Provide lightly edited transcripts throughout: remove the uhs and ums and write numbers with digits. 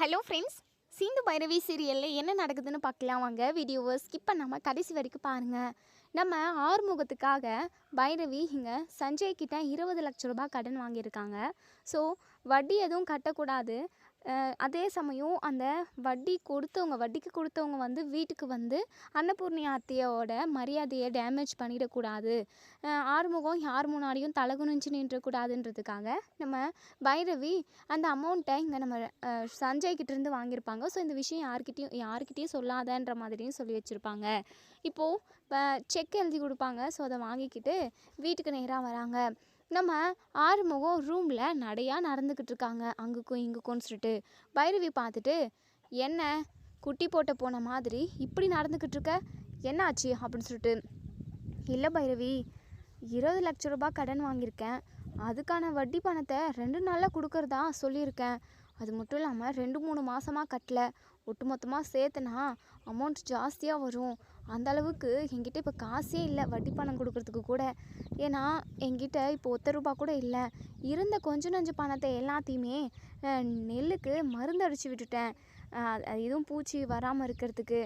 Hello friends, Sindhu Bhairavi சீரியலில் என்ன நடக்குதுன்னு பார்க்கலாம் வாங்க. வீடியோவை ஸ்கிப் பண்ணாமல் கடைசி வரைக்கும் பாருங்கள். நம்ம ஆறுமுகத்துக்காக பைரவி இங்கே சஞ்சய் கிட்ட 20 லட்ச ரூபாய் கடன் வாங்கியிருக்காங்க. ஸோ வட்டி எதுவும் கட்டக்கூடாது. அதே சமயம் அந்த வட்டிக்கு கொடுத்தவங்க வந்து வீட்டுக்கு வந்து அன்னபூர்ணி அத்தையோட மரியாதையை டேமேஜ் பண்ணிடக்கூடாது. ஆறுமுகம் யார் முன்னாடியும் தலகுனிஞ்சு நின்றக்கூடாதுன்றதுக்காக நம்ம பைரவி அந்த அமௌண்ட்டை இங்கே நம்ம சஞ்சய்கிட்டேருந்து வாங்கியிருப்பாங்க. ஸோ இந்த விஷயம் யார்கிட்டையும் சொல்லாதன்ற மாதிரியும் சொல்லி வச்சுருப்பாங்க. இப்போது செக் எழுதி கொடுப்பாங்க. ஸோ அதை வாங்கிக்கிட்டு வீட்டுக்கு நேராக வராங்க. நம்ம ஆறுமுகம் ரூமில் நடையாக நடந்துக்கிட்டு இருக்காங்க. அங்குக்கும் இங்குக்கும்னு சொல்லிட்டு பைரவி பார்த்துட்டு, என்ன குட்டி போட்ட போன மாதிரி இப்படி நடந்துக்கிட்டு இருக்க, என்னாச்சு அப்படின்னு சொல்லிட்டு, இல்லை பைரவி, 20 லட்ச ரூபாய் கடன் வாங்கியிருக்கேன். அதுக்கான வட்டி பணத்தை 2 நாளில் கொடுக்கறதா சொல்லியிருக்கேன். அது மட்டும் இல்லாமல் 2-3 மாதமாக கட்டலை. ஒட்டுமொத்தமாக சேர்த்துனா அமௌண்ட் ஜாஸ்தியாக வரும். அந்தளவுக்கு என்கிட்ட இப்போ காசே இல்லை வட்டி பணம் கொடுக்கறதுக்கு கூட. ஏன்னா என்கிட்ட இப்போ ₹1 கூட இல்லை. இருந்த கொஞ்சம் நஞ்ச பணத்தை எல்லாத்தையுமே நெல்லுக்கு மருந்து அடித்து விட்டுட்டேன். எதுவும் பூச்சி வராமல் இருக்கிறதுக்கு.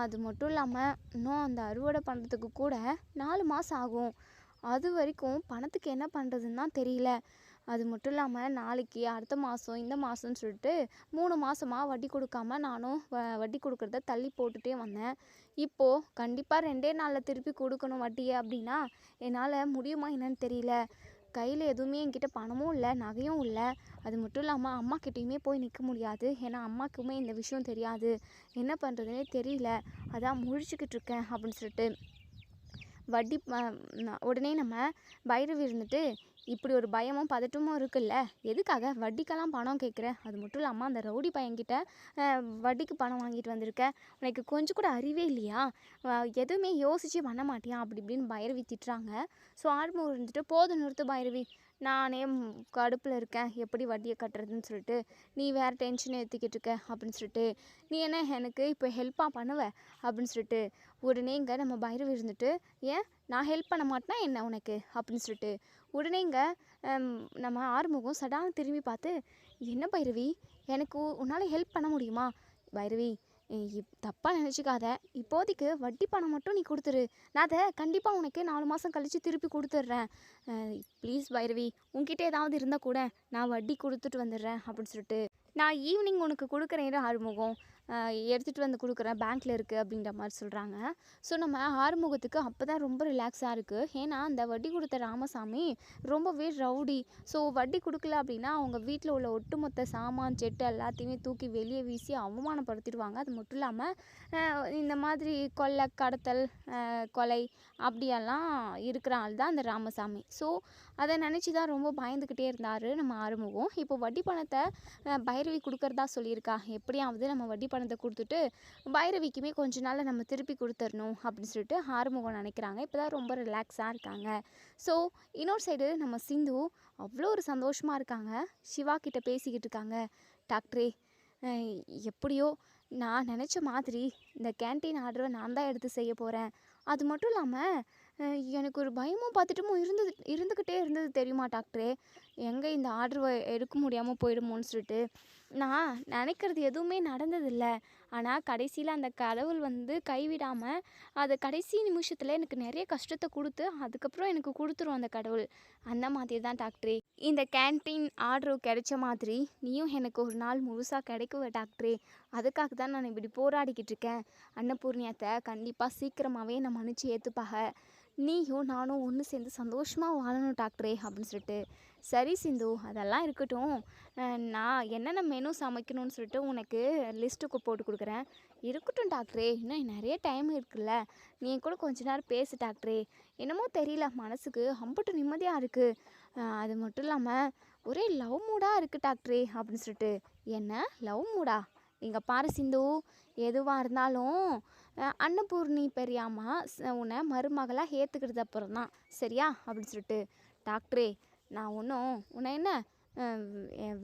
அது மட்டும் இல்லாமல் இன்னும் அந்த அறுவடை பண்ணுறதுக்கு கூட 4 மாதம் ஆகும். அது வரைக்கும் பணத்துக்கு என்ன பண்ணுறதுன்னு தான் தெரியல. அது மட்டும் இல்லாமல் நாளைக்கு அடுத்த மாதம் இந்த மாதம்னு சொல்லிட்டு 3 மாதமாக வட்டி கொடுக்காம நானும் வட்டி கொடுக்குறத தள்ளி போட்டுகிட்டே வந்தேன். இப்போது கண்டிப்பாக 2 நாளில் திருப்பி கொடுக்கணும் வட்டியை அப்படின்னா என்னால் முடியுமா என்னன்னு தெரியல. கையில் எதுவுமே என்கிட்ட பணமும் இல்லை, நகையும் இல்லை. அது மட்டும் இல்லாமல் அம்மாக்கிட்டேயுமே போய் நிற்க முடியாது. ஏன்னா அம்மாக்குமே இந்த விஷயம் தெரியாது. என்ன பண்ணுறதுனே தெரியல. அதான் முழிச்சுக்கிட்டு இருக்கேன் அப்படின்னு சொல்லிட்டு வட்டி உடனே நம்ம பைரவி இருந்துட்டு, இப்படி ஒரு பயமும் பதட்டமும் இருக்குல்ல, எதுக்காக வட்டிக்கெல்லாம் பணம் கேட்குற? அது மட்டும் இல்லாமல் அந்த ரவுடி பையன்கிட்ட வட்டிக்கு பணம் வாங்கிட்டு வந்திருக்க. உனக்கு கொஞ்சம் கூட அறிவே இல்லையா? எதுவுமே யோசிச்சு பண்ண மாட்டியா? அப்படி இப்படின்னு பைரவி திட்டுறாங்க. ஸோ ஆறுமுகம் இருந்துட்டு, போதும் நிறுத்து பைரவி, நானே கடுப்பில் இருக்கேன், எப்படி வட்டியை கட்டுறதுன்னு சொல்லிட்டு நீ வேறு டென்ஷன் ஏற்றிக்கிட்டு இருக்க அப்படின்னு சொல்லிட்டு, நீ என்ன எனக்கு இப்போ ஹெல்ப்பாக பண்ணுவ அப்படின்னு சொல்லிட்டு உடனே இங்கே நம்ம பைரவி இருந்துட்டு, ஏன் நான் ஹெல்ப் பண்ண மாட்டேனா என்ன உனக்கு அப்படின்னு சொல்லிட்டு உடனே இங்கே நம்ம ஆறுமுகம் சடான்னு திரும்பி பார்த்து, என்ன பைரவி, எனக்கு உன்னால் ஹெல்ப் பண்ண முடியுமா? பைரவி, தப்பாக நினச்சிக்காத, இப்போதைக்கு வட்டி பணம் மட்டும் நீ கொடுத்துரு, நான் அதை கண்டிப்பாக உனக்கு 4 மாதம் கழித்து திருப்பி கொடுத்துட்றேன். ப்ளீஸ் பைரவி, உன்கிட்ட ஏதாவது இருந்தால் கூட நான் வட்டி கொடுத்துட்டு வந்துடுறேன் அப்படின்னு சொல்லிட்டு, நான் ஈவினிங் உனக்கு கொடுக்குறேன் ஆறுமுகம், எடுத்துகிட்டு வந்து கொடுக்குறேன், பேங்க்கில் இருக்குது அப்படின்ற மாதிரி சொல்கிறாங்க. ஸோ நம்ம ஆறுமுகத்துக்கு அப்போ தான் ரொம்ப ரிலாக்ஸாக இருக்குது. ஏன்னா அந்த வட்டி கொடுத்த ராமசாமி ரொம்பவே ரவுடி. ஸோ வட்டி கொடுக்கல அப்படின்னா அவங்க வீட்டில் உள்ள ஒட்டுமொத்த சாமான் செட்டு எல்லாத்தையுமே தூக்கி வெளியே வீசி அவமானப்படுத்திடுவாங்க. அது மட்டும் இல்லாமல் இந்த மாதிரி கொள்ளை கடத்தல் கொலை அப்படியெல்லாம் இருக்கிற ஆள் தான் அந்த ராமசாமி. ஸோ அதை நினச்சி தான் ரொம்ப பயந்துக்கிட்டே இருந்தார் நம்ம ஆறுமுகம். இப்போ வட்டி பணத்தை பைரவி கொடுக்கறதா சொல்லியிருக்கா. எப்படியாவது நம்ம வட்டி பணத்தை கொடுத்துட்டு பைரவிக்குமே கொஞ்ச நாள் நம்ம திருப்பி கொடுத்துடணும் அப்படின்னு சொல்லிட்டு ஆறுமுகம் நினைக்கிறாங்க. இப்போ தான் ரொம்ப ரிலாக்ஸாக இருக்காங்க. ஸோ இன்னொரு சைடு நம்ம சிந்து அவ்வளோ ஒரு சந்தோஷமாக இருக்காங்க. சிவா கிட்ட பேசிக்கிட்டு இருக்காங்க. டாக்டரே, எப்படியோ நான் நினச்ச மாதிரி இந்த கேன்டீன் ஆர்டரை நான் தான் எடுத்து செய்ய போகிறேன். அது மட்டும் இல்லாமல் எனக்கு ஒரு பயமும் பதட்டமும் இருந்துக்கிட்டே இருந்தது தெரியுமா டாக்டரே, எங்கே இந்த ஆர்டர் எடுக்க முடியாமல் போயிடுமோன்னு சொல்லிட்டு. நான் நினைக்கிறது எதுவுமே நடந்ததில்லை. ஆனால் கடைசியில் அந்த கடவுள் வந்து கைவிடாமல் அதை கடைசி நிமிஷத்தில் எனக்கு நிறைய கஷ்டத்தை கொடுத்து அதுக்கப்புறம் எனக்கு கொடுத்துரும் அந்த கடவுள். அந்த மாதிரி தான் டாக்டரே, இந்த கேன்டீன் ஆர்டர் கிடைச்ச மாதிரி நீயும் எனக்கு ஒரு நாள் முழுசாக கிடைக்குவ டாக்டரே. அதுக்காக தான் நான் இப்படி போராடிக்கிட்டு இருக்கேன். அன்னபூர்ணியத்தை கண்டிப்பாக சீக்கிரமாகவே நான் மன்னிச்சு ஏற்றுப்பாக. நீயும் நானும் ஒன்று சேர்ந்து சந்தோஷமாக வாழணும் டாக்டரே அப்படின்னு சொல்லிட்டு. சரி சிந்து, அதெல்லாம் இருக்கட்டும், நான் என்னென்ன மெனு சமைக்கணும்னு சொல்லிட்டு உனக்கு லிஸ்ட்டுக்கு போட்டு கொடுக்குறேன். இருக்கட்டும் டாக்டரே, இன்னும் நிறைய டைம் இருக்குல்ல, நீ கூட கொஞ்ச நேரம் பேசு டாக்டரே. என்னமோ தெரியல, மனசுக்கு அம்புட்டு நிம்மதியாக இருக்குது. அது மட்டும் இல்லாமல் ஒரே லவ் மூடாக இருக்குது டாக்டரே அப்படின்னு சொல்லிட்டு. என்ன லவ் மூடா? இங்கே பாரு சிந்து, எதுவாக இருந்தாலும் அன்னபூர்ணி பெரியாம்மா உன்னை மருமகளாக ஏற்றுக்கிறது அப்புறம் தான் சரியா அப்படின்னு சொல்லிட்டு. டாக்டரே, நான் ஒன்றும் உன்னை என்ன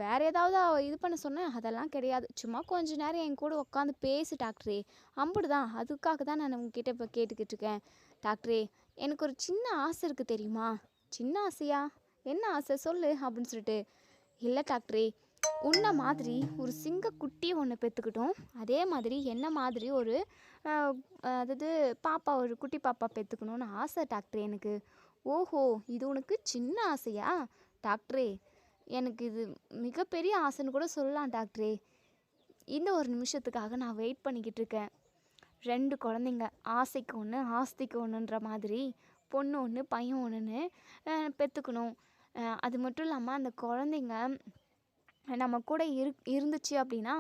வேறு ஏதாவது இது பண்ண சொன்னேன், அதெல்லாம் கிடையாது. சும்மா கொஞ்ச நேரம் என் கூட உட்காந்து பேசு டாக்டரே, அம்புடு தான். அதுக்காக தான் நான் உங்ககிட்ட இப்போ கேட்டுக்கிட்டு இருக்கேன். டாக்டரே, எனக்கு ஒரு சின்ன ஆசை இருக்குது தெரியுமா? சின்ன ஆசையா? என்ன ஆசை சொல்லு அப்படின்னு சொல்லிட்டு. இல்லை டாக்டரே, உன்ன மாதிரி ஒரு சிங்கக்குட்டி ஒன்று பெற்றுக்கிட்டோம், அதே மாதிரி என்ன மாதிரி ஒரு அதாவது பாப்பா, ஒரு குட்டி பாப்பா பெற்றுக்கணும்னு ஆசை டாக்டர் எனக்கு. ஓஹோ, இது உனக்கு சின்ன ஆசையா டாக்டரே? எனக்கு இது மிகப்பெரிய ஆசைன்னு கூட சொல்லலாம் டாக்டரே. இந்த ஒரு நிமிஷத்துக்காக நான் வெயிட் பண்ணிக்கிட்டு இருக்கேன். 2 குழந்தைங்க, ஆசைக்கு ஒன்று ஆஸ்திக்கு ஒன்றுன்ற மாதிரி பொண்ணு ஒன்று பையன் ஒன்றுன்னு பெற்றுக்கணும். அது மட்டும் இல்லாமல் அந்த குழந்தைங்க நம்ம கூட இருந்துச்சு அப்படின்னா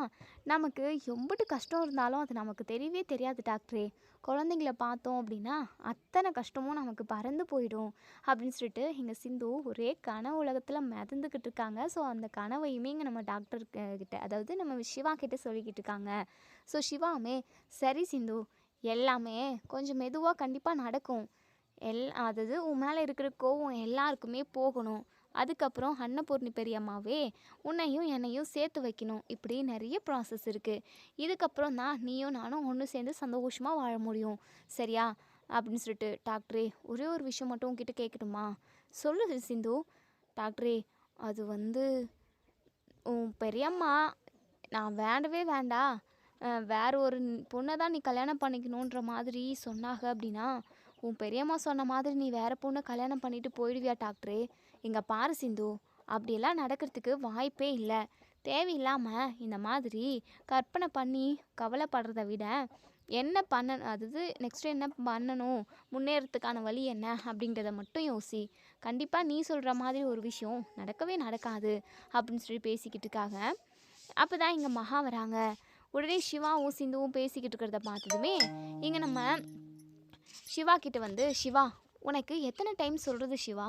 நமக்கு எம்பிட்டு கஷ்டம் இருந்தாலும் அது நமக்கு தெரியவே தெரியாது டாக்டரே. குழந்தைங்கள பார்த்தோம் அப்படின்னா அத்தனை கஷ்டமும் நமக்கு பறந்து போயிடும் அப்படின்னு சொல்லிட்டு எங்கள் சிந்து ஒரே கனவு உலகத்தில் மிதந்துக்கிட்டு இருக்காங்க. ஸோ அந்த கனவையுமே இங்கே நம்ம டாக்டர் கிட்ட, அதாவது நம்ம சிவா கிட்ட சொல்லிக்கிட்டு இருக்காங்க. ஸோ சிவாவுமே சரி சிந்து, எல்லாமே கொஞ்சம் மெதுவாக கண்டிப்பாக நடக்கும். அதாவது உன் மேலே இருக்கிற கோவம் எல்லாருக்குமே போகணும். அதுக்கப்புறம் அன்னபூர்ணி பெரியம்மாவே உன்னையும் என்னையும் சேர்த்து வைக்கணும். இப்படி நிறைய ப்ராசஸ் இருக்குது. இதுக்கப்புறம் தான் நீயும் நானும் ஒன்று சேர்ந்து சந்தோஷமாக வாழ முடியும், சரியா அப்படின்னு சொல்லிட்டு. டாக்டரே, ஒரே ஒரு விஷயம் மட்டும் உங்ககிட்ட கேட்கட்டுமா? சொல்லு சிந்து. டாக்டரே, அது வந்து உன் பெரியம்மா நான் வேண்டவே வேண்டாம், வேற ஒரு பொண்ணை தான் நீ கல்யாணம் பண்ணிக்கணுன்ற மாதிரி சொன்னாங்க அப்படின்னா உன் பெரியம்மா சொன்ன மாதிரி நீ வேற பொண்ணை கல்யாணம் பண்ணிட்டு போயிடுவியா டாக்டரே? இங்கே பாரு சிந்து, அப்படியெல்லாம் நடக்கிறதுக்கு வாய்ப்பே இல்லை. தேவையில்லாமல் இந்த மாதிரி கற்பனை பண்ணி கவலைப்படுறத விட என்ன அதாவது நெக்ஸ்ட்டு என்ன பண்ணணும், முன்னேறத்துக்கான வழி என்ன அப்படிங்கிறத மட்டும் யோசி. கண்டிப்பாக நீ சொல்கிற மாதிரி ஒரு விஷயம் நடக்கவே நடக்காது அப்படின்னு சொல்லி பேசிக்கிட்டு இருக்காங்க. அப்போ தான் இங்கே மகா வராங்க. உடனே சிவாவும் சிந்துவும் பேசிக்கிட்டு இருக்கிறத பார்த்ததுமே இங்கே நம்ம சிவா கிட்ட வந்து, சிவா உனக்கு எத்தனை டைம் சொல்கிறது சிவா,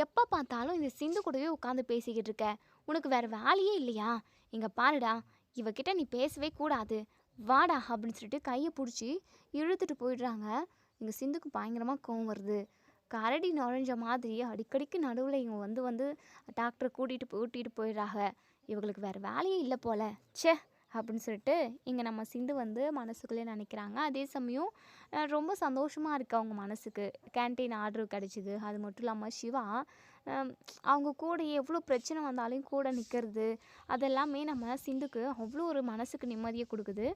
எப்போ பார்த்தாலும் இந்த சிந்து கூடவே உட்காந்து பேசிக்கிட்டு இருக்க, உனக்கு வேறு வேலையே இல்லையா? இங்கே பாருடா, இவகிட்ட நீ பேசவே கூடாது, வாடா அப்படின்னு சொல்லிட்டு கையை பிடிச்சி இழுத்துட்டு போயிடுறாங்க. இங்கே சிந்துக்கு பயங்கரமாக கோவம் வருது. கரடி நுழைஞ்ச மாதிரி அடிக்கடிக்கு நடுவில் இவங்க வந்து டாக்டரை கூட்டிகிட்டு போயிடுறாங்க. இவங்களுக்கு வேறு வேலையே இல்லை போல, ச்சே அப்படின்னு சொல்லிட்டு இங்கே நம்ம சிந்து வந்து மனசுக்குள்ளே நினைக்கிறாங்க. அதே சமயம் ரொம்ப சந்தோஷமாக இருக்குது அவங்க மனசுக்கு. கேன்டீன் ஆர்டர் கிடச்சிது. அது மட்டும் இல்லாமல் சிவா அவங்க கூட எவ்வளோ பிரச்சனை வந்தாலும் கூட நிற்கிறது, அதெல்லாமே நம்ம சிந்துக்கு அவ்வளோ ஒரு மனசுக்கு நிம்மதியை கொடுக்குது.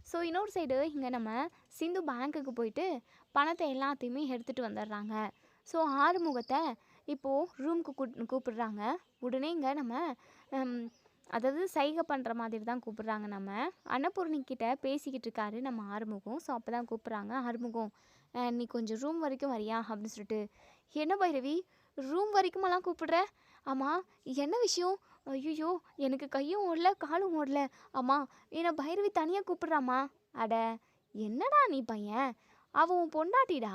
ஸோ இன்னொரு சைடு இங்கே நம்ம சிந்து பேங்க்குக்கு போயிட்டு பணத்தை எல்லாத்தையுமே எடுத்துகிட்டு வந்துடுறாங்க. ஸோ ஆறுமுகத்தை இப்போது ரூமுக்கு கூப்பிடுறாங்க. உடனே இங்கே நம்ம அதாவது சைகை பண்ணுற மாதிரி தான் கூப்பிட்றாங்க. நம்ம அன்னபூர்ணிக்கிட்ட பேசிக்கிட்டு இருக்காரு நம்ம ஆறுமுகம். ஸோ அப்போ தான் கூப்பிட்றாங்க, ஆறுமுகம் நீ கொஞ்சம் ரூம் வரைக்கும் வரியா அப்படின்னு சொல்லிட்டு. என்ன பைரவி, ரூம் வரைக்குமெல்லாம் கூப்பிடுற? ஆமாம், என்ன விஷயம்? ஐயோ, எனக்கு கையும் ஓடல காலும் ஓடல. ஆமாம், என்னை பைரவி தனியாக கூப்பிட்றாமா? அட என்னடா நீ பையன், அவன் உன் பொண்டாட்டிடா,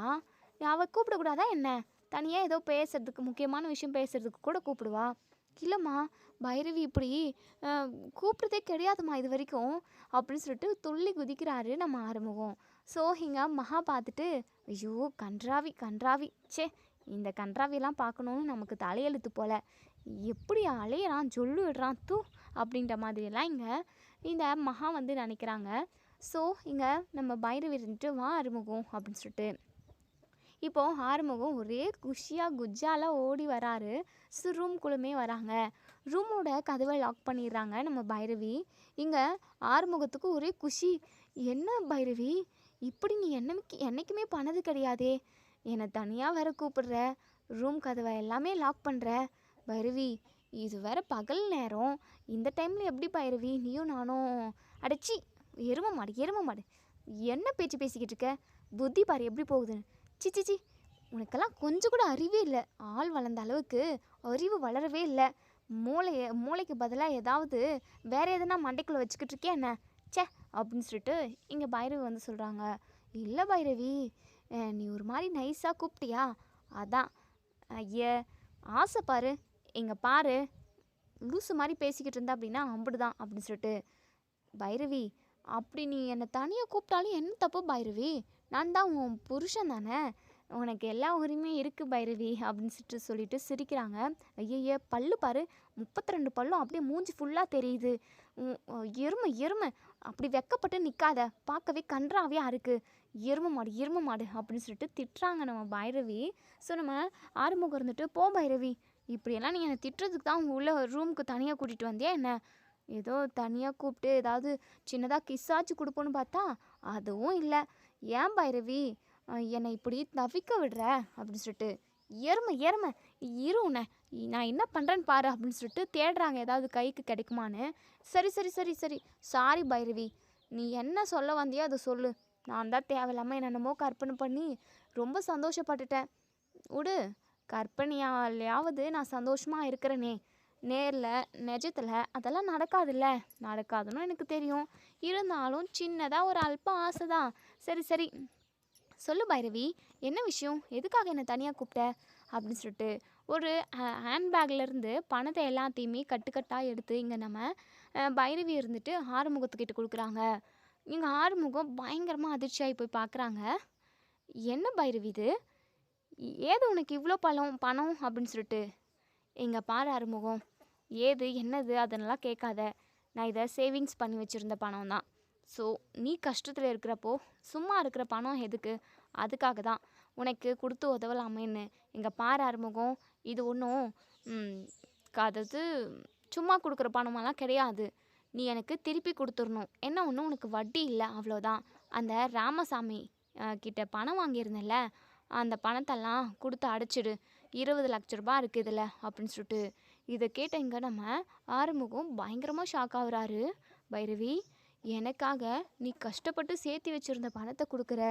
அவள் கூப்பிடக்கூடாதா என்ன? தனியாக ஏதோ பேசுறதுக்கு, முக்கியமான விஷயம் பேசுறதுக்கு கூட கூப்பிடுவா. இல்லைம்மா, பைரவி இப்படி கூப்பிட்றதே கிடையாதும்மா இது வரைக்கும் அப்படின்னு சொல்லிட்டு துள்ளி குதிக்கிறாரு நம்ம ஆறுமுகம். ஸோ இங்கே மகா பார்த்துட்டு, ஐயோ கன்றாவி, சே இந்த கன்றாவியெல்லாம் பார்க்கணுன்னு நமக்கு தலையெழுத்து போல், எப்படி அலையிறான் ஜொல்லு விடுறான் தூ அப்படின்ற மாதிரியெல்லாம் இங்கே இந்த மகா வந்து நினைக்கிறாங்க. ஸோ இங்கே நம்ம பைரவி இருந்துட்டு, வா ஆறுமுகம் அப்படின்னு சொல்லிட்டு இப்போது ஆறுமுகம் ஒரே குஷியாக குஜாலாக ஓடி வராரு. ரூம்குள்ளுமே வராங்க. ரூமோட கதவை லாக் பண்ணிடுறாங்க நம்ம பைரவி. இங்கே ஆறுமுகத்துக்கு ஒரே குஷி. என்ன பைரவி, இப்படி நீ என்னைக்குமே பண்ணது கிடையாதே, என்னை தனியாக வேற கூப்பிடுற, ரூம் கதவை எல்லாமே லாக் பண்ணுற. பைரவி, இது வேற பகல் நேரம், இந்த டைமில் எப்படி பைரவி நீயும் நானும்? அடைச்சி எரும மாடு, என்ன பேச்சு பேசிக்கிட்டு இருக்க? புத்தி பாரு எப்படி போகுதுன்னு. சிச்சிச்சி, உனக்கெல்லாம் கொஞ்சம் கூட அறிவே இல்லை. ஆள் வளர்ந்த அளவுக்கு அறிவு வளரவே இல்லை. மூளைக்கு பதிலாக ஏதாவது வேற எதுனா மண்டைக்குள்ளே வச்சுக்கிட்டு இருக்கே என்ன? சே அப்படின்னு சொல்லிட்டு இங்கே பைரவி வந்து சொல்கிறாங்க. இல்லை பைரவி, நீ ஒரு மாதிரி நைஸாக கூப்பிட்டியா, அதான். ஐய ஆசை பாரு, இங்கே பாரு, லூசு மாதிரி பேசிக்கிட்டு இருந்தா அப்படின்னா அப்படிதான் அப்படின்னு சொல்லிட்டு. பைரவி, அப்படி நீ என்னை தனியாக கூப்பிட்டாலும் என்ன தப்பு பைரவி, நான் தான் உன் புருஷன் தானே, உனக்கு எல்லா உரிமையும் இருக்குது பைரவி அப்படின்னு சொல்லிட்டு சிரிக்கிறாங்க. ஐயய்ய, பல்லு பாரு, 32 பல்லும் அப்படியே மூஞ்சி ஃபுல்லாக தெரியுது. எருமை அப்படி வெக்கப்பட்டு நிற்காத, பார்க்கவே கன்றாவியாக இருக்குது, எருமை மாடு அப்படின்னு சொல்லிட்டு திட்டுறாங்க நம்ம பைரவி. ஸோ நம்ம ஆறுமுகம் இருந்துட்டு, போ பைரவி, இப்படியெல்லாம் நீ என்னை திட்டுறதுக்கு தான் உள்ள ரூமுக்கு தனியாக கூட்டிகிட்டு வந்தியா என்ன? ஏதோ தனியாக கூப்பிட்டு ஏதாவது சின்னதாக கிஸ்ஸாச்சு கொடுப்போன்னு பார்த்தா அதுவும் இல்லை. ஏன் பைரவி என்னை இப்படி தவிக்க விடுற அப்படின்னு சொல்லிட்டு, எருமை எருமை இரு உன்னை நான் என்ன பண்ணுறேன்னு பாரு அப்படின்னு சொல்லிட்டு தேடுறாங்க ஏதாவது கைக்கு கிடைக்குமான்னு. சரி சரி சரி சரி சாரி பைரவி, நீ என்ன சொல்ல வந்தியோ அதை சொல்லு. நான் தான் தேவையில்லாமல் என்னென்னமோ கற்பனை பண்ணி ரொம்ப சந்தோஷப்பட்டுட்டேன். விடு, கற்பனையாலையாவது நான் சந்தோஷமாக இருக்கிறேனே, நேரில் நிஜத்தில் அதெல்லாம் நடக்காதுல்ல. நடக்காதுன்னு எனக்கு தெரியும். இருந்தாலும் சின்னதாக ஒரு அல்ப ஆசை தான். சரி சரி சொல்லு பைரவி, என்ன விஷயம், எதுக்காக என்னை தனியாக கூப்பிட்ட அப்படின்னு சொல்லிட்டு ஒரு ஹேண்ட்பேக்லேருந்து பணத்தை எல்லாத்தையுமே கட்டுக்கட்டாக எடுத்து இங்கே நம்ம பைரவி இருந்துட்டு ஆறுமுகத்துக்கிட்ட கொடுக்குறாங்க. இங்கே ஆறுமுகம் பயங்கரமாக அதிர்ச்சியாகி போய் பார்க்குறாங்க. என்ன பைரவி இது, ஏது உனக்கு இவ்வளோ பணம் அப்படின்னு சொல்லிட்டு. எங்க பாரு ஆறுமுகம், ஏது என்னது அதனெல்லாம் கேட்காத. நான் இதை சேவிங்ஸ் பண்ணி வச்சுருந்த பணம் தான். ஸோ நீ கஷ்டத்தில் இருக்கிறப்போ சும்மா இருக்கிற பணம் எதுக்கு, அதுக்காக தான் உனக்கு கொடுத்து உதவலாமேன்னு. எங்கள் பாரு ஆறுமுகம், இது ஒன்றும் அதாவது சும்மா கொடுக்குற பணமெல்லாம் கிடையாது. நீ எனக்கு திருப்பி கொடுத்துடணும். என்ன ஒன்று, உனக்கு வட்டி இல்லை, அவ்வளோதான். அந்த ராமசாமி கிட்ட பணம் வாங்கியிருந்தேன்ல, அந்த பணத்தெல்லாம் கொடுத்து அடைச்சிடு. 20 லட்ச ரூபா இருக்குது இதில் அப்படின்னு சொல்லிட்டு. இதை கேட்ட இங்கே நம்ம ஆறுமுகம் பயங்கரமாக ஷாக் ஆகுறாரு. பைரவி, எனக்காக நீ கஷ்டப்பட்டு சேர்த்து வச்சுருந்த பணத்தை கொடுக்குற,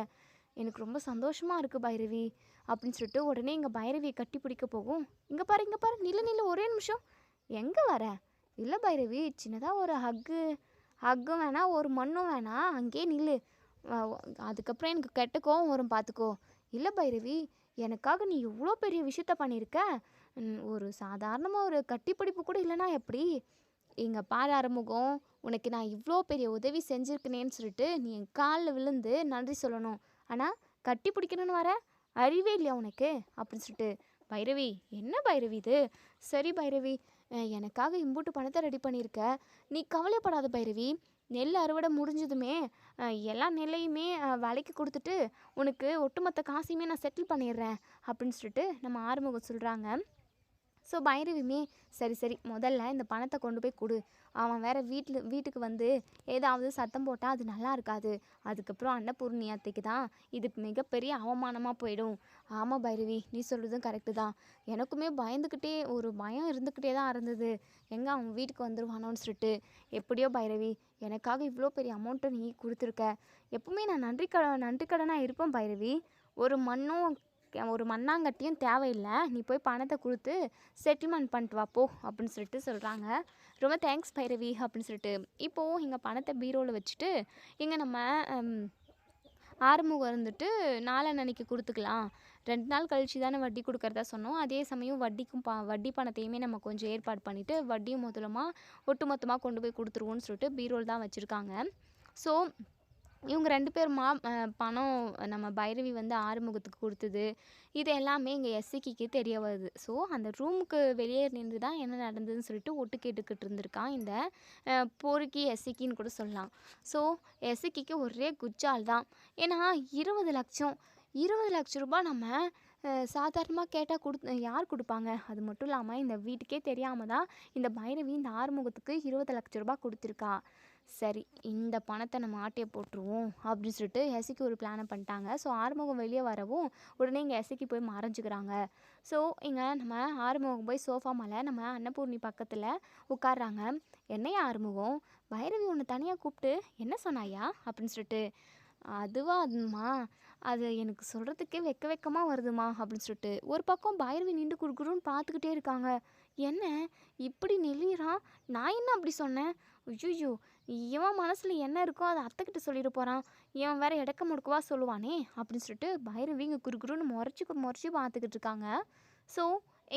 எனக்கு ரொம்ப சந்தோஷமாக இருக்குது பைரவி அப்படின்னு சொல்லிட்டு உடனே இங்கே பைரவியை கட்டி பிடிக்க போகும். இங்கே பாரு நில்லு ஒரே நிமிஷம், எங்கே வர? இல்லை பைரவி, சின்னதாக ஒரு ஹக்கும் வேணாம், ஒரு மண்ணும் வேணாம், அங்கேயே நில்லு. அதுக்கப்புறம் எனக்கு கெட்ட கோவம் வரும் பார்த்துக்கோ. இல்லை பைரவி, எனக்காக நீ எவ்வளோ பெரிய விஷயத்த பண்ணியிருக்க. ஒரு சாதாரணமாக ஒரு கட்டிப்பிடிப்பு கூட இல்லைனா எப்படி? இங்கே பாரு ஆறுமுகம், உனக்கு நான் இவ்வளோ பெரிய உதவி செஞ்சுருக்கனேன்னு சொல்லிட்டு நீ என் காலில் விழுந்து நன்றி சொல்லணும். ஆனால் கட்டி பிடிக்கணும்னு வர, அறிவே இல்லையா உனக்கு அப்படின்னு சொல்லிட்டு. பைரவி, என்ன பைரவி இது? சரி பைரவி, எனக்காக இம்புட்டு பணத்தை ரெடி பண்ணியிருக்க, நீ கவலைப்படாத பைரவி. நெல் அறுவடை முடிஞ்சதுமே எல்லா நெல்லையுமே விலைக்கு கொடுத்துட்டு உனக்கு ஒட்டுமொத்த காசையுமே நான் செட்டில் பண்ணிடுறேன் அப்படின்னு சொல்லிட்டு நம்ம ஆறுமுகம் சொல்கிறாங்க. ஸோ பைரவியுமே சரி முதல்ல இந்த பணத்தை கொண்டு போய் கொடு. அவன் வேறு வீட்டுக்கு வந்து ஏதாவது சத்தம் போட்டால் அது நல்லா இருக்காது. அதுக்கப்புறம் அன்னபூர்ணி அத்தைக்கு தான் இது மிகப்பெரிய அவமானமாக போயிடும். ஆமாம் பைரவி, நீ சொல்கிறதும் கரெக்டு தான். எனக்குமே பயந்துக்கிட்டே ஒரு பயம் இருந்துக்கிட்டே தான் இருந்தது, எங்கே அவன் வீட்டுக்கு வந்துடுவானோன்னு சொல்லிட்டு. எப்படியோ பைரவி, எனக்காக இவ்வளோ பெரிய அமௌண்ட்டை நீ கொடுத்துருக்க. எப்பவுமே நான் நன்றி கடனாக இருப்பேன் பைரவி. ஒரு மண்ணாங்கட்டியும் தேவையில்லை, நீ போய் பணத்தை கொடுத்து செட்டில்மெண்ட் பண்ணிட்டு வா போ அப்படின்னு சொல்லிட்டு சொல்கிறாங்க. ரொம்ப தேங்க்ஸ் பைரவி அப்படின்னு சொல்லிட்டு இப்போது இங்கே பணத்தை பீரோவில் வச்சுட்டு இங்கே நம்ம ஆறுமுகம் இருந்துட்டு நாளன்னைக்கு கொடுத்துக்கலாம், 2 நாள் கழிச்சு தானே வட்டி கொடுக்குறதா சொன்னோம். அதே சமயம் வட்டி பணத்தையுமே நம்ம கொஞ்சம் ஏற்பாடு பண்ணிவிட்டு வட்டியும் ஒட்டுமொத்தமாக கொண்டு போய் கொடுத்துருவோன்னு சொல்லிட்டு பீரோல் தான் வச்சுருக்காங்க. ஸோ இவங்க 2 பேருமா பணம் நம்ம பைரவி வந்து ஆறுமுகத்துக்கு கொடுத்தது இது எல்லாமே இங்கே எஸ்சிக்கு தெரிய வருது. ஸோ அந்த ரூமுக்கு வெளியே நின்று தான் என்ன நடந்ததுன்னு சொல்லிட்டு ஒட்டு கேட்டுக்கிட்டு இருந்திருக்கான் இந்த பொறுக்கி எஸ்சிக்கின்னு கூட சொல்லலாம். ஸோ எஸ்சிக்கு ஒரே குஜால் தான். ஏன்னா 20 லட்சம் ரூபாய் நம்ம சாதாரணமாக கேட்டால் யார் கொடுப்பாங்க? அது மட்டும் இல்லாமல் இந்த வீட்டுக்கே தெரியாமல் தான் இந்த பைரவி இந்த ஆறுமுகத்துக்கு 20 லட்ச ரூபாய் கொடுத்துருக்கா. சரி, இந்த பணத்தை நம்ம ஆட்டையை போட்டுருவோம் அப்படின்னு சொல்லிட்டு எஸ்சிக்கு ஒரு பிளானை பண்ணிட்டாங்க. ஸோ ஆறுமுகம் வெளியே வரவும் உடனே இங்கே எஸ்சிக்கு போய் மறைஞ்சிக்கிறாங்க. ஸோ இங்கே நம்ம ஆறுமுகம் போய் சோஃபா மேலே நம்ம அன்னபூர்ணி பக்கத்தில் உட்காடுறாங்க. என்னையா ஆறுமுகம், பைரவி உன்னை தனியாக கூப்பிட்டு என்ன சொன்னாயா அப்படின்னு சொல்லிட்டு. அதுமா அது எனக்கு சொல்கிறதுக்கே வெக்கமாக வருதுமா அப்படின்னு சொல்லிட்டு ஒரு பக்கம் பைரவி நின்று குறுக்குறுன்னு பார்த்துக்கிட்டே இருக்காங்க. என்ன இப்படி நெளிறான், நான் என்ன அப்படி சொன்னேன்? ஐயோ, இவன் மனசில் என்ன இருக்கோ அதை அத்தைக்கிட்ட சொல்லிட போகிறான், இவன் வேற இடக்க முடுக்கவா சொல்லுவானே அப்படின்னு சொல்லிட்டு பைரவி இங்கே குறுக்குறுன்னு முறைச்சி பார்த்துக்கிட்டு இருக்காங்க. ஸோ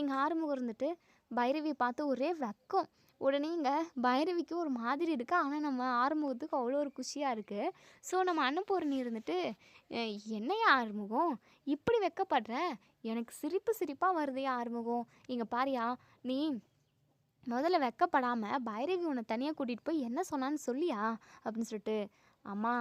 எங்கள் ஆறுமுகம் இருந்துட்டு பைரவியை பார்த்து ஒரே வெக்கம். உடனே இங்கே பைரவிக்கு ஒரு மாதிரி இருக்குது, ஆனால் நம்ம ஆறுமுகத்துக்கு அவ்வளோ ஒரு குஷியாக இருக்குது. ஸோ நம்ம அன்னபூரணி இருந்துட்டு, என்னையா ஆறுமுகம் இப்படி வெக்கப்படுற, எனக்கு சிரிப்பாக வருதையா ஆறுமுகம், இங்கே பாரியா, நீ முதல்ல வெக்கப்படாமல் பைரவி உன்னை தனியாக கூட்டிகிட்டு போய் என்ன சொன்னான்னு சொல்லியா அப்படின்னு சொல்லிட்டு. அம்மா,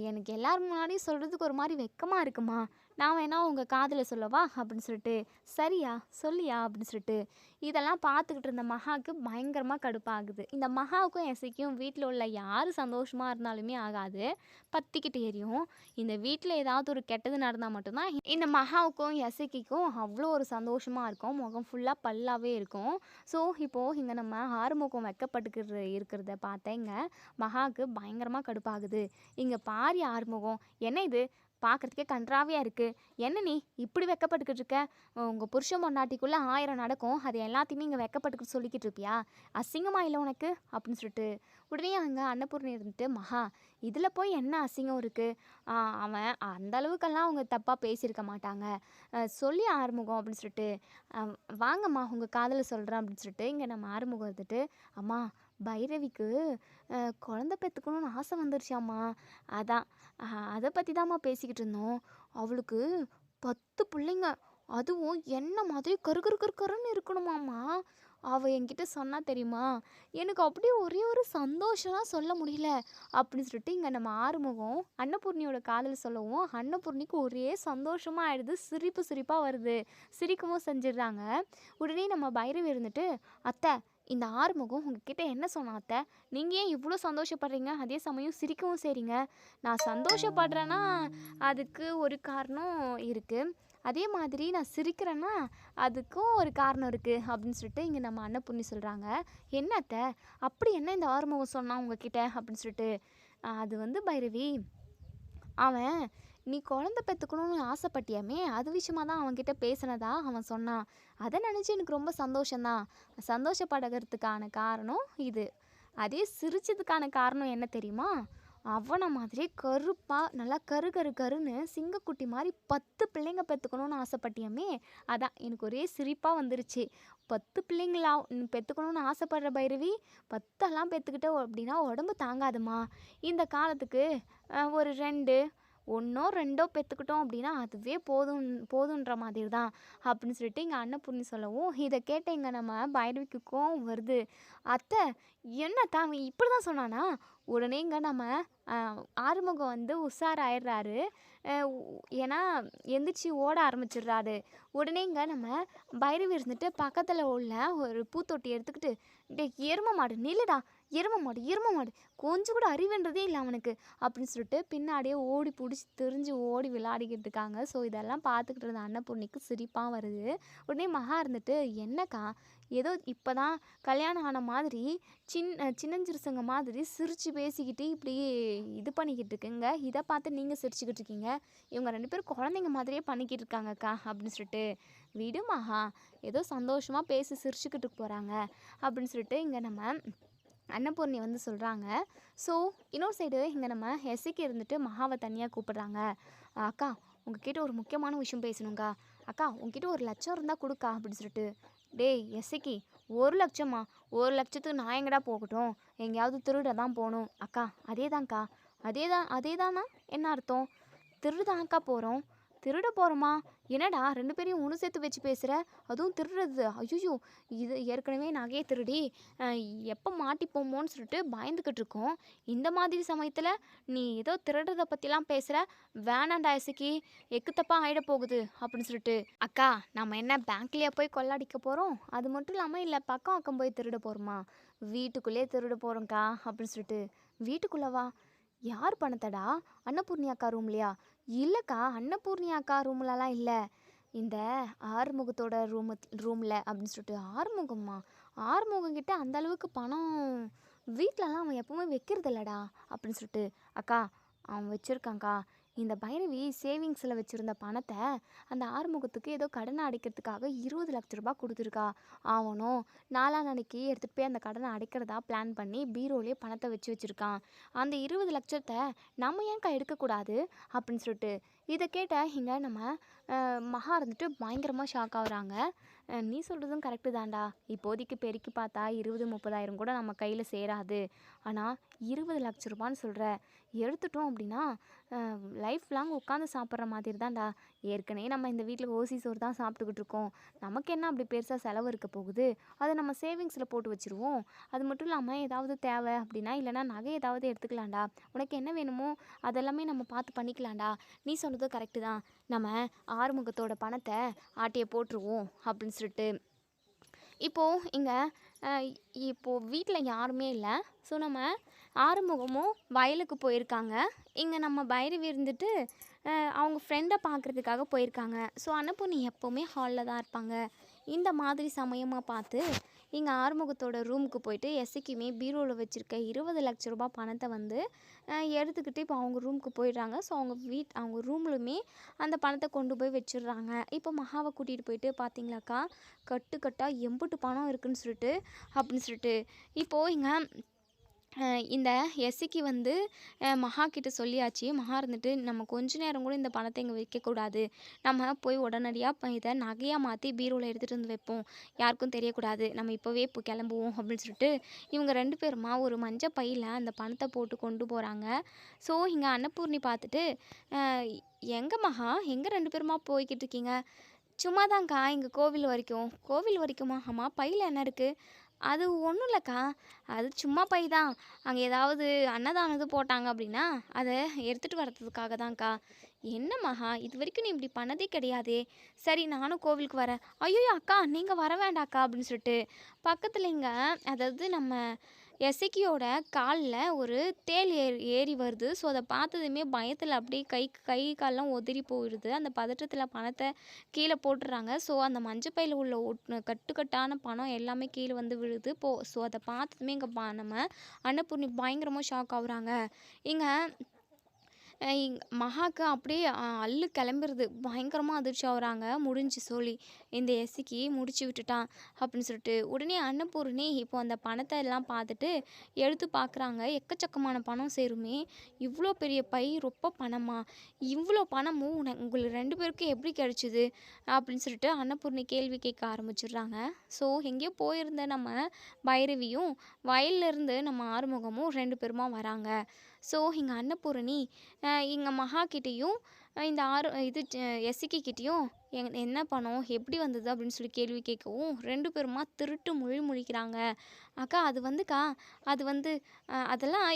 எனக்கு எல்லாரும் முன்னாடியும் சொல்கிறதுக்கு ஒரு மாதிரி வெக்கமாக இருக்குமா, நான் வேணா உங்கள் காதில் சொல்லவா அப்படின்னு சொல்லிட்டு, சரியா சொல்லியா அப்படின்னு சொல்லிட்டு இதெல்லாம் பார்த்துக்கிட்டு இருந்த மகாவுக்கு பயங்கரமாக கடுப்பாகுது. இந்த மகாவுக்கும் எசைக்கும் வீட்டில் உள்ள யார் சந்தோஷமாக இருந்தாலுமே ஆகாது, பற்றிக்கிட்டு எரியும். இந்த வீட்டில் ஏதாவது ஒரு கெட்டது நடந்தால் மட்டும்தான் இந்த மகாவுக்கும் எசைக்கும் அவ்வளோ ஒரு சந்தோஷமாக இருக்கும். முகம் ஃபுல்லாக பல்லாவே இருக்கும். ஸோ இப்போது இங்கே நம்ம ஆறுமுகம் வெக்கப்பட்டுக்கிட்டு இருக்கிறத பார்த்தேன். இங்கே மகாவுக்கு பயங்கரமாக கடுப்பாகுது. இங்கே பாரு ஆறுமுகம், என்ன இது பார்க்குறதுக்கே கன்றாவியாக இருக்குது, என்ன நீ இப்படி வெக்கப்பட்டுக்கிட்டு இருக்க? உங்கள் புருஷன் பொண்டாட்டிக்குள்ளே 1000 நடக்கும், அது எல்லாத்தையுமே இங்கே வெக்கப்பட்டுக்கிட்டு சொல்லிக்கிட்டு இருப்பியா? அசிங்கமாக இல்லை உனக்கு அப்படின்னு சொல்லிட்டு உடனே அங்கே அன்னபூர்ணி இருந்துட்டு, மகா இதில் போய் என்ன அசிங்கம் இருக்குது? அவன் அந்த அளவுக்கெல்லாம் அவங்க தப்பாக பேசியிருக்க மாட்டாங்க, சொல்லி ஆறுமுகம் அப்படின்னு சொல்லிட்டு, வாங்கம்மா உங்கள் காதில் சொல்கிறேன் அப்படின்னு சொல்லிட்டு இங்கே நம்ம ஆறுமுகம் இருந்துட்டு, அம்மா பைரவிக்கு குழந்த பெற்றுக்கணும்னு ஆசை வந்துருச்சாம்மா, அதான் அதை பற்றி தாம்மா பேசிக்கிட்டு இருந்தோம். அவளுக்கு 10 பிள்ளைங்க, அதுவும் என்ன மாதிரி கரு கரு கரு கருன்னு இருக்கணுமாம்மா. அவள் என்கிட்ட சொன்னா தெரியுமா, எனக்கு அப்படியே ஒரே ஒரு சந்தோஷம்லாம் சொல்ல முடியல அப்படின்னு சொல்லிட்டு இங்கே நம்ம ஆறுமுகம் அன்னபூர்ணியோட காதல் சொல்லவும் அன்னபூர்ணிக்கு ஒரே சந்தோஷமாக ஆயிடுது, சிரிப்பு சிரிப்பாக வருது, சிரிக்கவும் செஞ்சிடுறாங்க. உடனே நம்ம பைரவி இருந்துட்டு, அத்தை இந்த ஆறுமுகம் உங்ககிட்ட என்ன சொன்னா அத்தை, நீங்கள் ஏன் இவ்வளோ சந்தோஷப்படுறீங்க, அதே சமயம் சிரிக்கவும் செய்றீங்க? நான் சந்தோஷப்படுறேன்னா அதுக்கு ஒரு காரணம் இருக்குது, அதே மாதிரி நான் சிரிக்கிறேன்னா அதுக்கும் ஒரு காரணம் இருக்குது அப்படின்னு சொல்லிட்டு இங்கே நம்ம அன்னபூர்ணி சொல்கிறாங்க. என்ன அத்தை, அப்படி என்ன இந்த ஆறுமுகம் சொன்னான் உங்ககிட்ட அப்படின்னு சொல்லிட்டு, அது வந்து பைரவி, அவன் நீ குழந்த பெற்றுக்கணும்னு ஆசைப்பட்டியாமே, அது விஷயமா தான் அவன்கிட்ட பேசினதா அவன் சொன்னான். அதை நினச்சி எனக்கு ரொம்ப சந்தோஷந்தான். சந்தோஷப்படுறதுக்கான காரணம் இது. அதே சிரிச்சதுக்கான காரணம் என்ன தெரியுமா? அவனை மாதிரி கருப்பாக நல்லா கரு கரு கருன்னு சிங்கக்குட்டி மாதிரி 10 பிள்ளைங்க பெற்றுக்கணும்னு ஆசைப்பட்டியாமே, அதான் எனக்கு ஒரே சிரிப்பாக வந்துருச்சு. 10 பிள்ளைங்களா நீ பெற்றுக்கணும்னு ஆசைப்படுற பைரவி, 10எல்லாம் பெற்றுக்கிட்ட அப்படின்னா உடம்பு தாங்காதுமா. இந்த காலத்துக்கு ஒரு 2 1ஓ 2ஓ பெற்றுக்கிட்டோம் அப்படின்னா அதுவே போதுன்ற மாதிரி தான் அப்படின்னு சொல்லிட்டு இங்கே அன்னபூர்ணி சொல்லவும், இதை கேட்ட இங்கே நம்ம பைரவிக்கு கோவம் வருது. அத்தை என்ன தான் இப்படி தான் சொன்னானா? உடனே இங்கே நம்ம ஆறுமுகம் வந்து உஷாராயிடுறாரு. ஏன்னா எந்திரிச்சு ஓட ஆரம்பிச்சிடுறாரு. உடனே இங்கே நம்ம பைரவி இருந்துட்டு பக்கத்தில் உள்ள ஒரு பூத்தொட்டி எடுத்துக்கிட்டு, டே எரும மாடு நில்லுடா, எரும மாடு எரும மாடு, கொஞ்சம் கூட அறிவுன்றதே இல்லை அவனுக்கு அப்படின்னு சொல்லிட்டு பின்னாடியே ஓடி பிடிச்சி திரிஞ்சு ஓடி விளையாடிக்கிட்டு இருக்காங்க. ஸோ இதெல்லாம் பார்த்துக்கிட்டு இருந்த அன்னபூர்ணிக்கு சிரிப்பாக வருது. உடனே மகா இருந்துட்டு, என்னக்கா ஏதோ இப்போ தான் கல்யாணம் ஆன மாதிரி சின்னஞ்சிறுசங்க மாதிரி சிரித்து பேசிக்கிட்டு இப்படி இது பண்ணிக்கிட்டு இருக்குங்க, இதை பார்த்து நீங்கள் சிரிச்சுக்கிட்டு இருக்கீங்க, இவங்க 2 பேரும் குழந்தைங்க மாதிரியே பண்ணிக்கிட்டு இருக்காங்கக்கா அப்படின்னு சொல்லிட்டு, விடு மகா ஏதோ சந்தோஷமாக பேசி சிரிச்சுக்கிட்டு போகிறாங்க அப்படின்னு சொல்லிட்டு இங்கே நம்ம அன்னபூர்ணி வந்து சொல்கிறாங்க. ஸோ இன்னொரு சைடு இங்கே நம்ம எஸ்சிக்கு இருந்துட்டு மகாவை தனியாக கூப்பிடுறாங்க. அக்கா உங்ககிட்ட ஒரு முக்கியமான விஷயம் பேசணுங்க்கா, அக்கா உங்ககிட்ட 1 லட்சம் இருந்தால் கொடுக்கா அப்படின்னு சொல்லிட்டு, டேய் எஸ்சிக்கு 1 லட்சமா, 1 லட்சத்துக்கு நான் எங்கடா போகட்டும், எங்கேயாவது திருட தான் போகணும். அக்கா அதேதான்க்கா, அதேதானா என்ன அர்த்தம்? திருடுதான்க்கா போகிறோம். திருட போகிறோமா? என்னடா 2 பேரையும் ஒன்று சேர்த்து வச்சு பேசுகிற, அதுவும் திருடுறது, ஐயோ இது ஏற்கனவே நகையை திருடி எப்போ மாட்டிப்போமோன்னு சொல்லிட்டு பயந்துக்கிட்டு இருக்கோம், இந்த மாதிரி சமயத்தில் நீ ஏதோ திருடுறதை பற்றிலாம் பேசுகிற, வேணாண்டா இசைக்கு, எக்கு தப்பாக ஆகிட போகுது அப்படின்னு சொல்லிட்டு, அக்கா நம்ம என்ன பேங்க்லேயே போய் கொள்ளடிக்க போகிறோம், அது மட்டும் இல்லாமல் இல்லை பக்கம் அக்கம் போய் திருட போகிறோமா, வீட்டுக்குள்ளே திருட போகிறோங்க்கா அப்படின்னு சொல்லிட்டு, வீட்டுக்குள்ளவா? யார் பணத்தடா? அன்னபூர்ணி அக்கா ரூம்லையா? இல்லைக்கா அன்னபூர்ணி அக்கா ரூம்லலாம் இல்லை, இந்த ஆறுமுகத்தோட ரூமில் அப்படின்னு சொல்லிட்டு, ஆறுமுகம்மா? ஆறுமுகம் கிட்ட அந்த அளவுக்கு பணம் வீட்டிலலாம் அவன் எப்பவுமே வைக்கிறது இல்லடா அப்படின்னு சொல்லிட்டு, அக்கா அவன் வச்சுருக்காங்க்கா, இந்த பைரவி சேவிங்ஸில் வச்சுருந்த பணத்தை அந்த ஆறுமுகத்துக்கு ஏதோ கடனை அடைக்கிறதுக்காக 20 லட்ச ரூபா கொடுத்துருக்கா. அவனும் நாளான்னைக்கு எடுத்துகிட்டு போய் அந்த கடனை அடைக்கிறதா பிளான் பண்ணி பீரோலேயே பணத்தை வச்சுருக்கான். அந்த 20 லட்சத்தை நம்ம ஏன்க்கா எடுக்கக்கூடாது அப்படின்னு சொல்லிட்டு, இதை கேட்ட இங்கே நம்ம மகா இருந்துட்டு பயங்கரமாக ஷாக் ஆகுறாங்க. நீ சொல்கிறதும் கரெக்டு தான்டா. இப்போதைக்கு பெருக்கி பார்த்தா 20-30,000 கூட நம்ம கையில் சேராது. ஆனால் 20 லட்ச ரூபான்னு சொல்கிற, எடுத்துட்டோம் அப்படின்னா லைஃப் லாங் உட்காந்து சாப்பிட்ற மாதிரி தான்டா. ஏற்கனவே நம்ம இந்த வீட்டில் ஓசி சோறு தான் சாப்பிட்டுக்கிட்டு இருக்கோம். நமக்கு என்ன அப்படி பெருசாக செலவு இருக்க போகுது? அதை நம்ம சேவிங்ஸில் போட்டு வச்சுருவோம். அது மட்டும் இல்லாமல் ஏதாவது தேவை அப்படின்னா இல்லைனா நகை ஏதாவது எடுத்துக்கலாம்டா. உனக்கு என்ன வேணுமோ அதெல்லாமே நம்ம பார்த்து பண்ணிக்கலாம்டா. நீ சொன்னது கரெக்டு தான். நம்ம ஆறுமுகத்தோட பணத்தை ஆட்டையை போட்டுருவோம் அப்படின்னு சொல்லிட்டு இப்போது இங்கே இப்போது வீட்டில் யாருமே இல்லை. ஸோ நம்ம ஆறுமுகமும் வயலுக்கு போயிருக்காங்க. இங்கே நம்ம பைரவி இருந்துட்டு அவங்க ஃப்ரெண்டை பார்க்குறதுக்காக போயிருக்காங்க. ஸோ அன்னபூர்ணி எப்போவுமே ஹாலில் தான் இருப்பாங்க. இந்த மாதிரி சமயமாக பார்த்து இங்கே ஆறுமுகத்தோட ரூமுக்கு போயிட்டு எஸ்சிக்குமே பீரோவில் வச்சுருக்க 20 லட்ச ரூபா பணத்தை வந்து எடுத்துக்கிட்டு இப்போ அவங்க ரூமுக்கு போயிடுறாங்க. ஸோ அவங்க ரூம்லுமே அந்த பணத்தை கொண்டு போய் வச்சிடுறாங்க. இப்போ மகாவை கூட்டிகிட்டு போயிட்டு பார்த்தீங்களாக்கா கட்டு கட்டாக எம்புட்டு பணம் இருக்குன்னு சொல்லிட்டு அப்படின்னு சொல்லிட்டு இப்போது இங்கே இந்த எஸ்சிக்கு வந்து மகா கிட்ட சொல்லியாச்சு. மகா இருந்துட்டு நம்ம கொஞ்ச நேரம் கூட இந்த பணத்தை இங்கே வைக்கக்கூடாது. நம்ம போய் உடனடியாக இதை நகையாக மாற்றி பீரோவில் எடுத்துகிட்டு வந்து வைப்போம். யாருக்கும் தெரியக்கூடாது. நம்ம இப்போவே இப்போ கிளம்புவோம் அப்படின்னு சொல்லிட்டு இவங்க 2 பேருமா ஒரு மஞ்சள் பையில் அந்த பணத்தை போட்டு கொண்டு போகிறாங்க. ஸோ இங்கே அன்னபூர்ணி பார்த்துட்டு எங்கே மகா எங்கே 2 பேருமா போய்கிட்டு இருக்கீங்க? சும்மா தான்க்கா இங்கே கோவில் வரைக்கும். கோவில் வரைக்குமா? ஆமாம், பையில் என்ன இருக்குது? அது ஒன்றும் இல்லைக்கா, அது சும்மா பை தான். அங்கே ஏதாவது அன்னதானம் போட்டாங்க அப்படின்னா அதை எடுத்துகிட்டு வரதுக்காக தான்க்கா. என்ன மகா, இது வரைக்கும் நீ இப்படி பண்ணதே கிடையாதே. சரி நானும் கோவிலுக்கு வரேன். ஐயோ அக்கா நீங்கள் வர வேண்டாக்கா அப்படின்னு சொல்லிட்டு பக்கத்தில் இங்கே அதாவது நம்ம எசக்கியோட காலில் ஒரு தேள் ஏறி வருது. ஸோ அதை பார்த்ததுமே பயத்தில் அப்படியே கை கால்லாம் உதறி போயிடுது. அந்த பதற்றத்தில் பணத்தை கீழே போட்டுடுறாங்க. ஸோ அந்த மஞ்சப்பையில் உள்ள கட்டுக்கட்டான பணம் எல்லாமே கீழே வந்து விழுது. ஸோ அதை பார்த்ததுமே இங்கே நம்ம அன்னபூர்ணி பயங்கரமாக ஷாக் ஆகுறாங்க. இங்கே மகாக்கு அப்படியே அல்லு கிளம்பிடுது. பயங்கரமாக அதிர்ச்சி ஆகுறாங்க. முடிஞ்சு சொல்லி இந்த எஸ்சிக்கு முடிச்சு விட்டுட்டான் அப்படின்னு சொல்லிட்டு உடனே அன்னபூர்ணி இப்போ அந்த பணத்தை எல்லாம் பார்த்துட்டு எடுத்து பார்க்குறாங்க. எக்கச்சக்கமான பணம் சேருமே. இவ்வளோ பெரிய பை ரொம்ப பணமா? இவ்வளோ பணமும் உங்களுக்கு 2 பேருக்கும் எப்படி கிடச்சிது அப்படின்னு சொல்லிட்டு அன்னபூர்ணி கேள்வி கேட்க ஆரம்பிச்சிடுறாங்க. ஸோ எங்கேயோ போயிருந்த நம்ம பைரவியும் வயல்லேருந்து நம்ம ஆறுமுகமும் 2 பேருமா வராங்க. ஸோ இங்கே அன்னபூரணி இங்கே மகா கிட்டேயும் இந்த எஸ்சிக்கு கிட்டேயும் என்ன பணம் எப்படி வந்தது அப்படின்னு சொல்லி கேள்வி கேட்கவும் 2 பேருமா திருட்டு முழிக்கிறாங்க. அக்கா அது வந்து அதெல்லாம்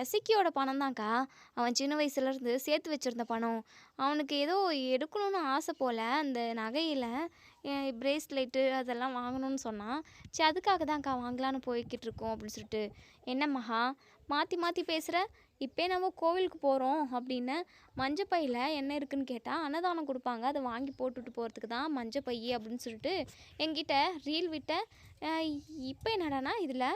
எஸ்சிக்கியோட பணம் தான்க்கா. அவன் சின்ன வயசுலேருந்து சேர்த்து வச்சுருந்த பணம். அவனுக்கு ஏதோ எடுக்கணும்னு ஆசை போல் அந்த நகையில் பிரேஸ்லெட்டு அதெல்லாம் வாங்கணும்னு சொன்னான். சரி அதுக்காக தான்க்கா வாங்கலான்னு போய்கிட்டு இருக்கோம் அப்படின்னு சொல்லிட்டு. என்ன மகா மாற்றி மாற்றி பேசுகிற? இப்போ நம்ம கோவிலுக்கு போகிறோம் அப்படின்னு மஞ்சப்பையில் என்ன இருக்குதுன்னு கேட்டால் அன்னதானம் கொடுப்பாங்க. அதை வாங்கி போட்டுட்டு போகிறதுக்கு தான் மஞ்சப்பை அப்படின்னு சொல்லிட்டு என்கிட்ட ரீல் விட்ட. இப்போ என்னடானா இதில்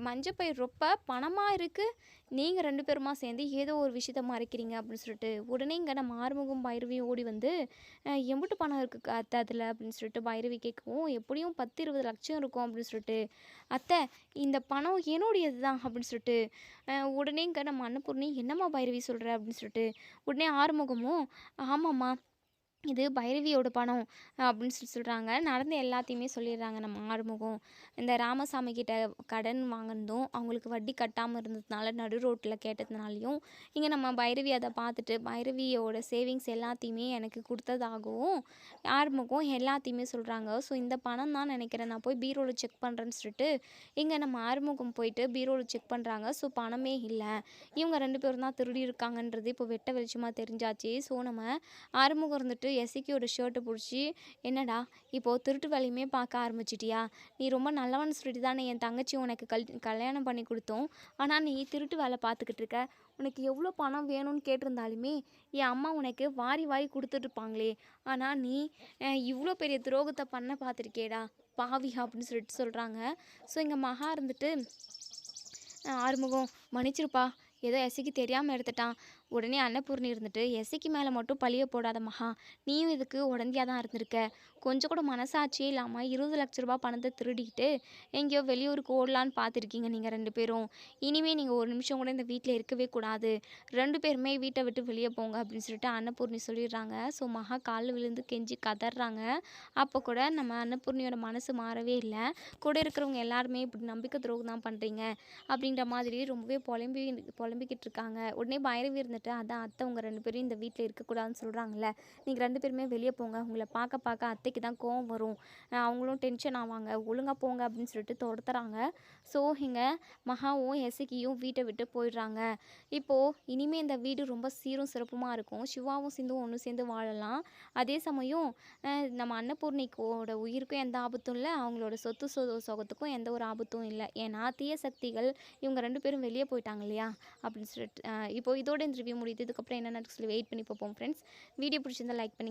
மஞ்சப்பை ரொம்ப பணமாக இருக்குது. நீங்கள் 2 பேருமா சேர்ந்து ஏதோ ஒரு விஷயத்த மறைக்கிறீங்க அப்படின்னு சொல்லிட்டு உடனே இங்கே நம்ம ஆறுமுகம் பைரவியும் ஓடி வந்து எம்பிட்டு பணம் இருக்குது அத்தை அதில் அப்படின்னு சொல்லிட்டு பைரவி கேட்கவும் எப்படியும் 10-20 லட்சம் இருக்கும் அப்படின்னு சொல்லிட்டு அத்தை இந்த பணம் என்னுடையது தான் அப்படின்னு சொல்லிட்டு உடனே இங்கே நம்ம அன்னபூர்ணி என்னம்மா பைரவி சொல்கிற அப்படின்னு சொல்லிட்டு உடனே ஆறுமுகமும் ஆமாம்மா இது பைரவியோட பணம் அப்படின்னு சொல்கிறாங்க. நடந்த எல்லாத்தையுமே சொல்லிடுறாங்க நம்ம ஆறுமுகம். இந்த ராமசாமி கிட்ட கடன் வாங்கினதும் அவங்களுக்கு வட்டி கட்டாமல் இருந்ததுனால நடு ரோட்டில் கேட்டதுனாலையும் இங்கே நம்ம பைரவி அதை பார்த்துட்டு பைரவியோட சேவிங்ஸ் எல்லாத்தையுமே எனக்கு கொடுத்ததாகவும் ஆறுமுகம் எல்லாத்தையுமே சொல்கிறாங்க. ஸோ இந்த பணம் தான் நினைக்கிறேன், நான் போய் பீரோவில் செக் பண்ணுறேன்னு சொல்லிட்டு இங்கே நம்ம ஆறுமுகம் போயிட்டு பீரோவில் செக் பண்ணுறாங்க. ஸோ பணமே இல்லை. இவங்க 2 பேரும் தான் திருடி இருக்காங்கன்றது இப்போ வெட்ட வெளிச்சமாக தெரிஞ்சாச்சு. ஸோ நம்ம ஆறுமுகம் இருந்துட்டு எஸ்சிக்கியோட ஷர்ட்டை பிடிச்சி என்னடா இப்போது திருட்டு வேலையுமே பார்க்க ஆரம்பிச்சிட்டியா? நீ ரொம்ப நல்லவன்னு சொல்லிட்டு தானே என் தங்கச்சி உனக்கு கல்யாணம் பண்ணி கொடுத்தோம். ஆனால் நீ திருட்டு வேலை பார்த்துக்கிட்டு இருக்க. உனக்கு எவ்வளோ பணம் வேணும்னு கேட்டிருந்தாலுமே என் அம்மா உனக்கு வாரி வாரி கொடுத்துட்ருப்பாங்களே. ஆனால் நீ இவ்வளோ பெரிய துரோகத்தை பண்ண பார்த்துருக்கேடா பாவி அப்படின்னு சொல்லிட்டு சொல்கிறாங்க. ஸோ இங்கே மகா இருந்துட்டு ஆறுமுகம் மன்னிச்சிருப்பா, ஏதோ எஸ்ஐக்கு தெரியாமல் எடுத்துட்டான். உடனே அன்னபூர்ணி இருந்துட்டு, எஸ்ஐக்கு மேலே மட்டும் பழிய போடாத மகா, நீயும் இதுக்கு உடந்தையாக தான் இருந்திருக்க. கொஞ்சம் கூட மனசாட்சியே இல்லாமல் 20 லட்ச ரூபா பணத்தை திருடிக்கிட்டு எங்கேயோ வெளியூருக்கு ஓடலான்னு பார்த்துருக்கீங்க நீங்கள் 2 பேரும். இனிமேல் நீங்கள் ஒரு நிமிஷம் கூட இந்த வீட்டில் இருக்கவே கூடாது. 2 பேருமே வீட்டை விட்டு வெளியே போங்க அப்படின்னு சொல்லிட்டு அன்னபூர்ணி சொல்லிடுறாங்க. ஸோ மகா காலில் விழுந்து கெஞ்சி கதறாங்க. அப்போ கூட நம்ம அன்னபூர்ணியோட மனசு மாறவே இல்லை. கூட இருக்கிறவங்க எல்லாருமே இப்படி நம்பிக்கை துரோகம் தான் பண்ணுறீங்க அப்படின்ற மாதிரி ரொம்பவே புலம்பிக்கிட்டு இருக்காங்க. உடனே பைரவி இருந்துட்டு, அதான் அத்தை உங்கள் 2 பேரும் இந்த வீட்டில் இருக்கக்கூடாதுன்னு சொல்கிறாங்கல்ல, நீங்கள் 2 பேருமே வெளியே போங்க, உங்களை பார்க்க பார்க்க அத்தைக்கு தான் கோவம் வரும், அவங்களும் டென்ஷன் ஆவாங்க, ஒழுங்காக போங்க அப்படின்னு சொல்லிட்டு துரத்துறாங்க. ஸோ இங்கே மகாவும் எசக்கியும் வீட்டை விட்டு போயிடுறாங்க. இப்போது இனிமேல் இந்த வீடு ரொம்ப சீரும் சிறப்புமாக இருக்கும். சிவாவும் சிந்துவும் ஒன்று சேர்ந்து வாழலாம். அதே சமயம் நம்ம அன்னபூர்ணிக்கோட உயிருக்கும் எந்த ஆபத்தும் இல்லை, அவங்களோட சொத்து சொகத்துக்கும் எந்த ஒரு ஆபத்தும் இல்லை. ஏன்னா தீய சக்திகள் இவங்க 2 பேரும் வெளியே போயிட்டாங்க இல்லையா அப்படின்னு சொல்லிட்டு இப்போ இதோட இந்த ரிவ்யூ முடியுது. இதுக்கப்புறம் என்ன நடக்குன்னு சொல்லி வெயிட் பண்ணி பார்ப்போம் ஃப்ரெண்ட்ஸ். வீடியோ பிடிச்சிருந்தா லைக் பண்ணி